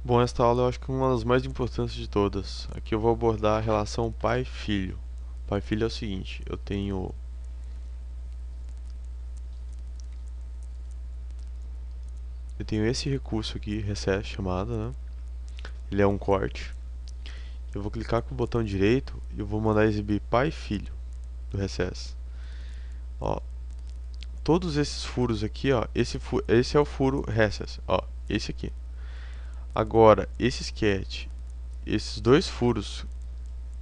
Bom, esta aula eu acho que é uma das mais importantes de todas. Aqui eu vou abordar a relação pai-filho. Pai-filho é o seguinte, eu tenho esse recurso aqui, recess chamada, né? Ele é um corte. Eu vou clicar com o botão direito e eu vou mandar exibir pai-filho do recess. Ó, todos esses furos aqui, ó, esse é o furo recess, ó, esse aqui. Agora, esse sketch, esses dois furos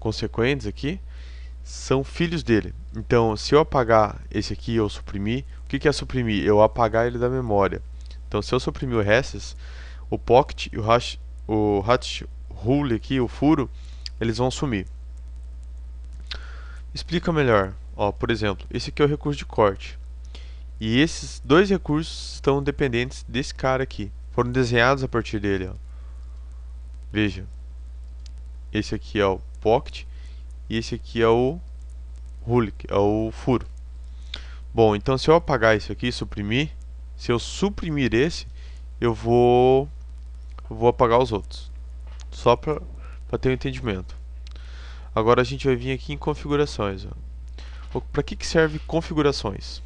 consequentes aqui são filhos dele. Então, se eu apagar esse aqui ou suprimir, o que é suprimir? Eu apagar ele da memória. Então, se eu suprimir o recess, o pocket e o hatch rule aqui, o furo, eles vão sumir. Explica melhor. Ó, por exemplo, esse aqui é o recurso de corte. E esses dois recursos estão dependentes desse cara aqui. Foram desenhados a partir dele. Ó. Veja. Esse aqui é o pocket e esse aqui é o rule, é o furo. Bom, então se eu apagar isso aqui, suprimir, se eu suprimir esse, eu vou apagar os outros. Só para ter um entendimento. Agora a gente vai vir aqui em configurações. Para que serve configurações?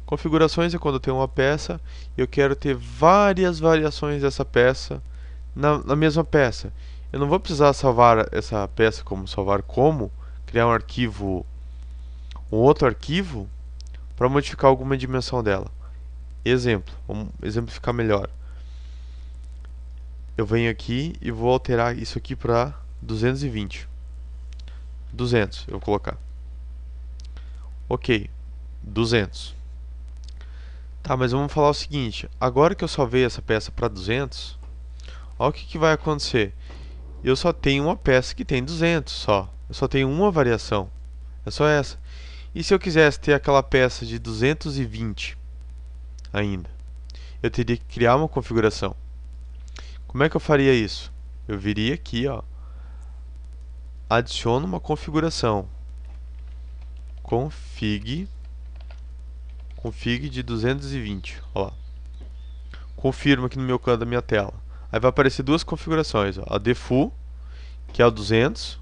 Configurações é quando eu tenho uma peça e eu quero ter várias variações dessa peça na mesma peça. Eu não vou precisar salvar essa peça como salvar como, criar um outro arquivo para modificar alguma dimensão dela. Exemplo, vamos exemplificar melhor. Eu venho aqui e vou alterar isso aqui para 220. 200 eu vou colocar. Ok, 200. Tá, mas vamos falar o seguinte. Agora que eu salvei essa peça para 200, olha o que vai acontecer. Eu só tenho uma peça que tem 200 só. Eu só tenho uma variação. É só essa. E se eu quisesse ter aquela peça de 220 ainda? Eu teria que criar uma configuração. Como é que eu faria isso? Eu viria aqui, ó, adiciono uma configuração. Config de 220. Ó lá. Confirmo aqui no meu canto da minha tela. Aí vai aparecer duas configurações. Ó. A default, que é o 200.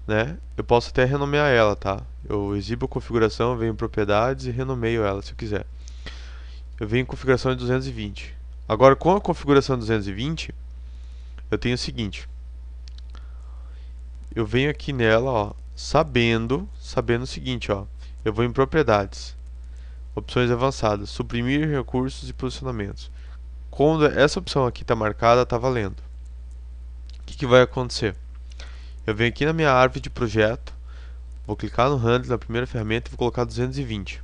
Né? Eu posso até renomear ela, tá? Eu exibo a configuração, venho em propriedades e renomeio ela se eu quiser. Eu venho em configuração de 220. Agora, com a configuração 220, eu tenho o seguinte. Eu venho aqui nela, ó, sabendo o seguinte, ó. Eu vou em propriedades, opções avançadas, suprimir recursos e posicionamentos. Quando essa opção aqui está marcada, está valendo. O que vai acontecer? Eu venho aqui na minha árvore de projeto, vou clicar no handle na primeira ferramenta e vou colocar 220.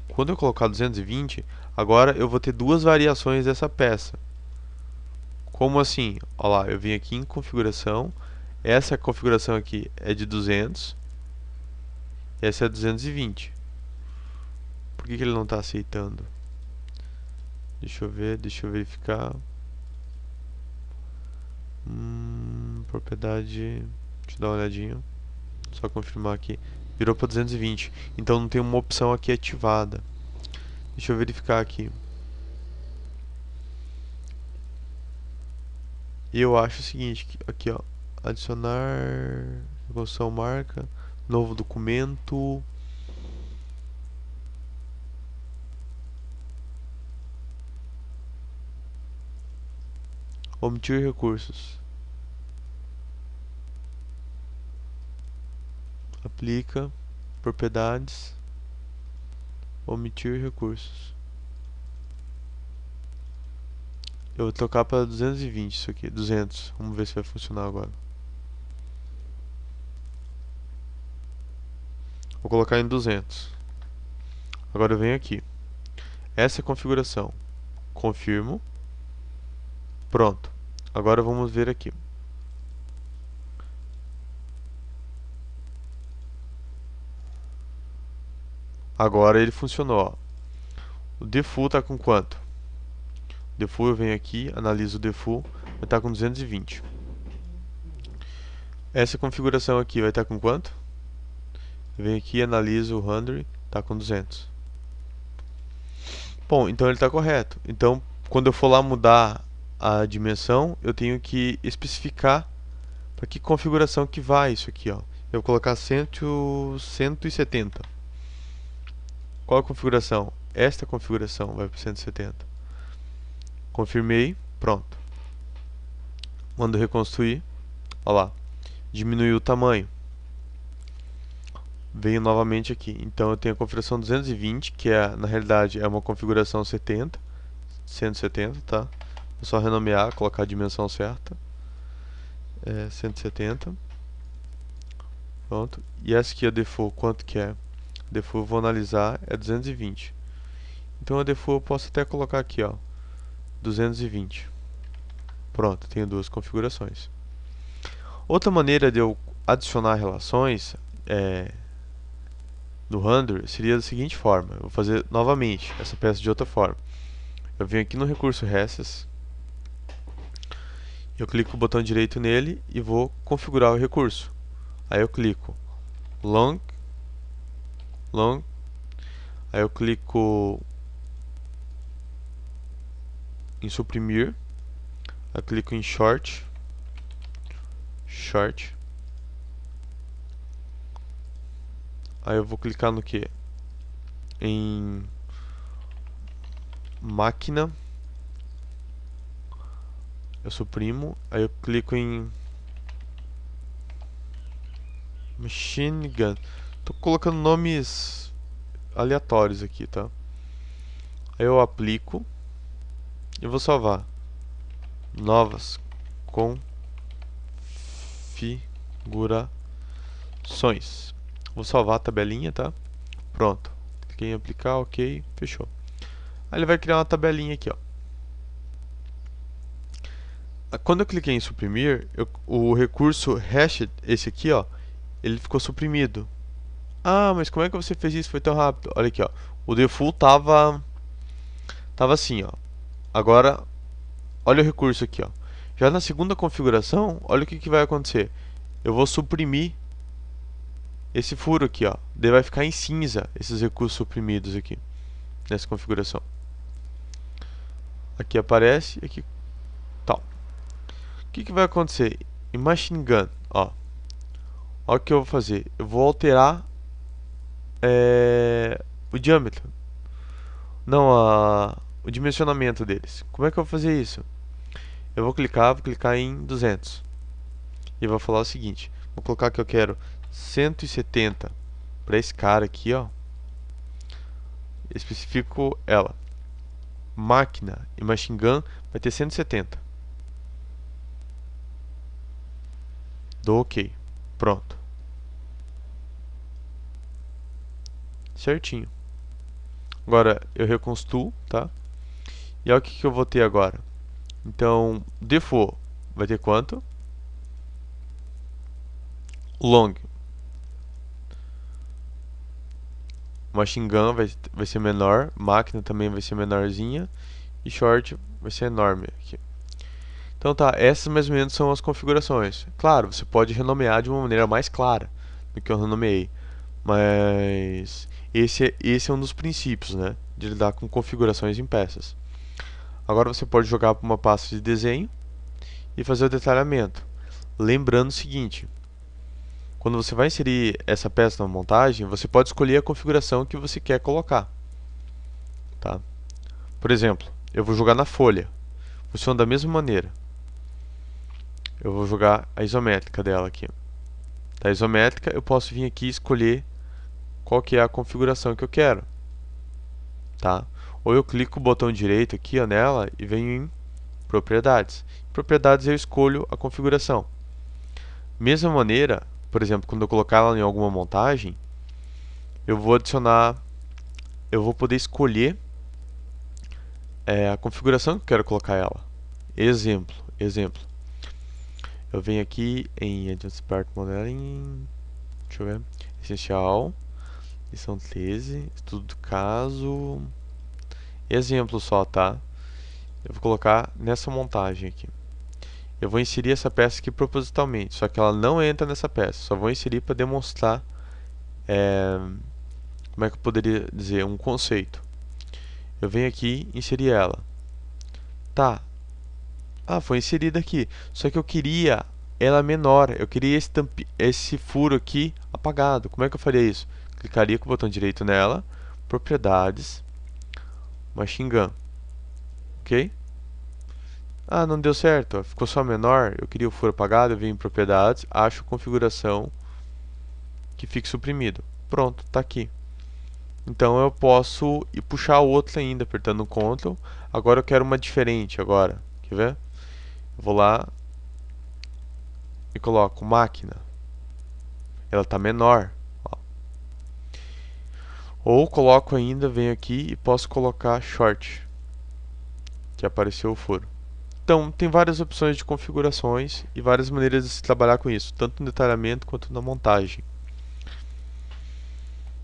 Quando eu colocar 220, agora eu vou ter duas variações dessa peça. Como assim? Olha lá, eu vim aqui em configuração. Essa configuração aqui é de 200. Essa é 220. Por que ele não está aceitando? Deixa eu ver, deixa eu verificar. Propriedade. Deixa eu dar uma olhadinha. Só confirmar aqui. Virou para 220. Então não tem uma opção aqui ativada. Deixa eu verificar aqui. E eu acho o seguinte, aqui ó, adicionar, evolução marca, novo documento, omitir recursos, aplica, propriedades, omitir recursos. Eu vou trocar para 220 isso aqui, 200. Vamos ver se vai funcionar agora. Vou colocar em 200. Agora eu venho aqui. Essa é a configuração. Confirmo. Pronto. Agora vamos ver aqui. Agora ele funcionou. Ó. O default está com quanto? Default eu venho aqui, analiso o default, vai estar com 220. Essa configuração aqui vai estar com quanto? Eu venho aqui, analiso o render, está com 200. Bom, então ele está correto. Então, quando eu for lá mudar a dimensão, eu tenho que especificar para que configuração que vai isso aqui, ó. Eu vou colocar 170. Qual a configuração? Esta configuração vai para 170. Confirmei, pronto. Mando reconstruir, olha lá, diminuiu o tamanho. Veio novamente aqui. Então eu tenho a configuração 220, que é, na realidade é uma configuração 170, tá? É só renomear, colocar a dimensão certa. 170. Pronto. E essa aqui é a default, quanto que é? Default eu vou analisar, é 220. Então a default eu posso até colocar aqui, ó, 220. Pronto, tenho duas configurações. Outra maneira de eu adicionar relações no render seria da seguinte forma. Eu vou fazer novamente essa peça de outra forma. Eu venho aqui no recurso Recess, eu clico o botão direito nele e vou configurar o recurso. Aí eu clico long, aí eu clico em suprimir, eu clico em short, aí eu vou clicar no que? Em máquina, eu suprimo, aí eu clico em machine gun. Tô colocando nomes aleatórios aqui, tá? Aí eu aplico e vou salvar. Novas configurações. Vou salvar a tabelinha, tá? Pronto. Cliquei em aplicar, ok, fechou. Aí ele vai criar uma tabelinha aqui, ó. Quando eu cliquei em suprimir, o recurso hashed, esse aqui, ó, ele ficou suprimido. Ah, mas como é que você fez isso? Foi tão rápido. Olha aqui, ó. O default tava assim, ó. Agora, olha o recurso aqui, ó. Já na segunda configuração, olha o que vai acontecer. Eu vou suprimir esse furo aqui, ó. Daí vai ficar em cinza esses recursos suprimidos aqui nessa configuração. Aqui aparece, aqui tal. O que vai acontecer? Em Machine Gun, ó. Olha o que eu vou fazer. Eu vou alterar o diâmetro. Não, o dimensionamento deles. Como é que eu vou fazer isso? Eu vou clicar em 200. E vou falar o seguinte. Vou colocar que eu quero 170 para esse cara aqui, ó. Especifico ela. Máquina e Machine Gun vai ter 170. Dou OK. Pronto. Certinho. Agora eu reconstruo, tá? E olha o que eu vou ter agora. Então, default vai ter quanto? Long. Machine Gun vai ser menor. Máquina também vai ser menorzinha. E short vai ser enorme aqui. Então tá, essas mais ou menos são as configurações. Claro, você pode renomear de uma maneira mais clara do que eu renomeei. Mas esse é um dos princípios, né, de lidar com configurações em peças. Agora você pode jogar para uma pasta de desenho e fazer o detalhamento. Lembrando o seguinte, quando você vai inserir essa peça na montagem, você pode escolher a configuração que você quer colocar. Tá? Por exemplo, eu vou jogar na folha. Funciona da mesma maneira. Eu vou jogar a isométrica dela aqui. Da isométrica, eu posso vir aqui e escolher qual que é a configuração que eu quero. Tá? Ou eu clico o botão direito aqui, ó, nela e venho em propriedades. Em propriedades eu escolho a configuração. Mesma maneira, por exemplo, quando eu colocar ela em alguma montagem, eu vou adicionar, eu vou poder escolher a configuração que eu quero colocar ela. Exemplo. Eu venho aqui em Advanced Part Modeling, deixa eu ver, essencial, lição 13, estudo do caso, exemplo só, tá? Eu vou colocar nessa montagem aqui. Eu vou inserir essa peça aqui propositalmente, só que ela não entra nessa peça, só vou inserir para demonstrar, como é que eu poderia dizer, um conceito. Eu venho aqui e inserir ela. Tá, Ah, foi inserida aqui. Só que eu queria ela menor. Eu queria esse furo aqui apagado. Como é que eu faria isso? Clicaria com o botão direito nela, propriedades, machine gun, ok? Ah, não deu certo, ó. Ficou só menor. Eu queria o furo apagado, eu venho em propriedades, acho configuração que fique suprimido. Pronto, tá aqui. Então eu posso ir puxar outra ainda, apertando Ctrl. Agora eu quero uma diferente agora. Quer ver? Eu vou lá e coloco máquina. Ela está menor. Ó. Ou coloco ainda, venho aqui e posso colocar short, que apareceu o furo. Então, tem várias opções de configurações e várias maneiras de se trabalhar com isso, tanto no detalhamento quanto na montagem.